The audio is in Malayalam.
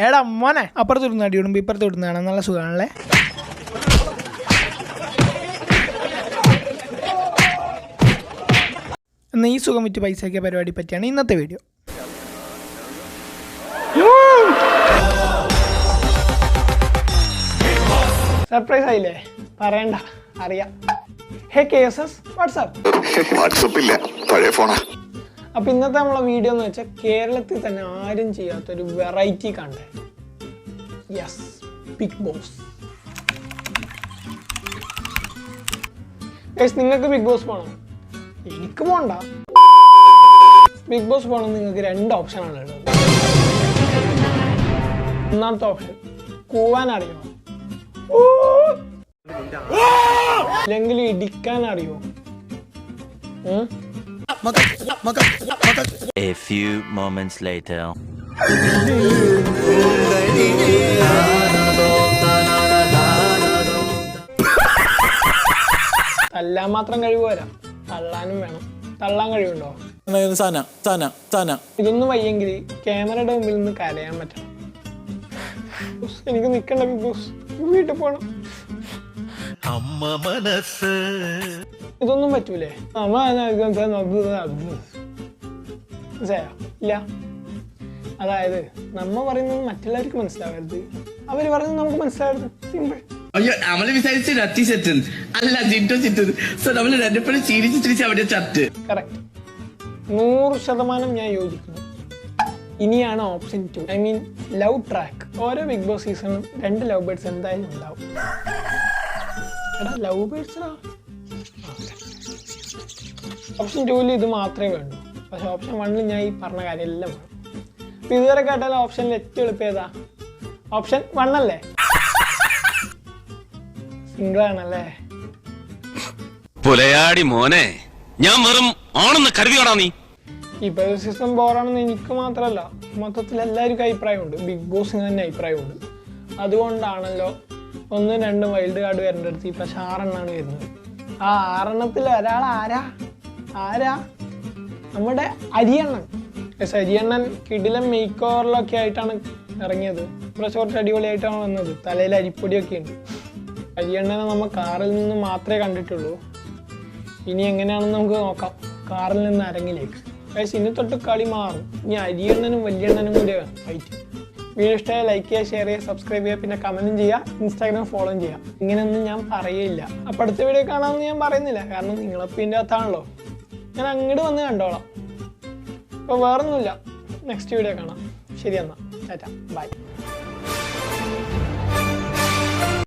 എടാ മോനെ അപ്പുറത്ത് ഇടുന്ന അടി ഇടുമ്പോൾ ഇപ്പുറത്ത് ഇടുന്നതാണ് നല്ല സുഖമാണല്ലേ. എന്നാൽ ഈ സുഖം വിറ്റ് പൈസയ്ക്ക് പരിപാടി പറ്റിയാണ് ഇന്നത്തെ വീഡിയോ. സർപ്രൈസ് ആയില്ലേ? പറയണ്ട, അറിയാം. ഹേ KSS, വാട്സാപ്പ് ഇല്ല, പഴയ ഫോണാ. അപ്പൊ ഇന്നത്തെ നമ്മളെ വീഡിയോ എന്ന് വെച്ചാൽ കേരളത്തിൽ തന്നെ ആരും ചെയ്യാത്തൊരു വെറൈറ്റി കണ്ടേ. Yes, Bigg Boss. നിങ്ങൾക്ക് ബിഗ് ബോസ് പോകണം? എനിക്ക് പോകണ്ട. ബിഗ് ബോസ് പോകണം നിങ്ങൾക്ക് 2 ഓപ്ഷനാണ് ഉള്ളത്. ഒന്നാമത്തെ ഓപ്ഷൻ കൂവാൻ അറിയോ, അല്ലെങ്കിൽ ഇടിക്കാൻ അറിയോ. A few moments later. തല്ലാൻ മാത്രം കഴിവ് വരാം, തള്ളാനും വേണം. തള്ളാൻ കഴിവുണ്ടോ? ഇതൊന്നും വയ്യെങ്കിൽ ക്യാമറയുടെ മുമ്പിൽ നിന്ന് കരയാൻ പറ്റണം. എനിക്ക് നിക്കണ്ട ബിഗ് ബോസ്, വീട്ടിൽ പോണം. ഇതൊന്നും പറ്റൂലേ? ഇല്ല. അതായത് നമ്മ പറയുന്നത് മറ്റുള്ളവർക്ക് മനസ്സിലാവരുത്, അവര് പറയുന്നത് നമുക്ക് മനസ്സിലാവരുത്. സിമ്പിൾ. അയ്യോ, നമ്മള് വിചാരിച്ചു രത്തി സെറ്റ് അല്ല, ചിട്ടോ ചിറ്റത്. സോ നമ്മള് രണ്ടപ്പോഴും ചിരിച്ച് അവിടെ ചത്ത്. കറക്റ്റ്, 100% ഞാൻ യോജിക്കുന്നു. ഇനിയാണ് option 2, I mean love track. ഓരോ ബിഗ് ബോസ് സീസണും 2 ലവ് ബേർഡ്സ് എന്തായാലും ഉണ്ടാവും. എടാ, ലവ് ബേർഡ്സ്. ഓപ്ഷൻ 2 ഇത് മാത്രമേ വേണ്ടൂ. പക്ഷെ ഓപ്ഷൻ 1 ഞാൻ ഈ പറഞ്ഞ കാര്യം എല്ലാം വേണം. അപ്പൊ ഇതുവരെ കേട്ടാലും ഓപ്ഷനിൽ ഏറ്റവും എളുപ്പം ഏതാ? ഓപ്ഷൻ 1 അല്ലേ? സിംഗിൾ ആണല്ലേ? പുലയാടി മോനെ, ഞാൻ വെറും ആണെന്ന് കരുതിയോടാ നീ. ഇപ്പൊ സീസൺ ബോറാണെന്ന് എനിക്ക് മാത്രമല്ല, മൊത്തത്തിൽ എല്ലാവർക്കും അഭിപ്രായമുണ്ട്. ബിഗ് ബോസിന് തന്നെ അഭിപ്രായമുണ്ട്. അതുകൊണ്ടാണല്ലോ 1, 2 വൈൽഡ് കാർഡ് വരേണ്ട അടുത്ത് ഇപ്പൊ 6 എണ്ണമാണ് വരുന്നത്. ആ 6 എണ്ണത്തിൽ ഒരാൾ ആരാ? നമ്മുടെ അരിയണ്ണൻ. അരിയണ്ണൻ കിടിലൻ മേക്ക് ഓവറിലൊക്കെ ആയിട്ടാണ് ഇറങ്ങിയത്. കുറച്ച് അടിപൊളിയായിട്ടാണ് വന്നത്. തലയിൽ അരിപ്പൊടിയൊക്കെ ഉണ്ട്. അരിയണ്ണനെ നമ്മൾ കാറിൽ നിന്ന് മാത്രമേ കണ്ടിട്ടുള്ളൂ. ഇനി എങ്ങനെയാണെന്ന് നമുക്ക് നോക്കാം, കാറിൽ നിന്ന് അരങ്ങിലേക്ക്. ഇനി തൊട്ട് കളി മാറും. ഇനി അരിയണ്ണനും വലിയണ്ണനും കൂടെ ഫൈറ്റ്. വീഡിയോ ഇഷ്ടമായ ലൈക്ക് ചെയ്യുക, ഷെയർ ചെയ്യുക, സബ്സ്ക്രൈബ് ചെയ്യുക, പിന്നെ കമൻറ്റും ചെയ്യുക, ഇൻസ്റ്റാഗ്രാം ഫോളോ ചെയ്യുക. ഇങ്ങനെയൊന്നും ഞാൻ പറയില്ല. അപ്പോൾ അടുത്ത വീഡിയോ കാണാമെന്ന് ഞാൻ പറയുന്നില്ല, കാരണം നിങ്ങളപ്പോൾ ഇതിൻ്റെ അകത്താണല്ലോ. ഞാൻ അങ്ങോട്ട് വന്ന് കണ്ടോളാം. അപ്പോൾ വേറൊന്നുമില്ല, നെക്സ്റ്റ് വീഡിയോ കാണാം. ശരി, എന്നാൽ ടാറ്റ, ബൈ.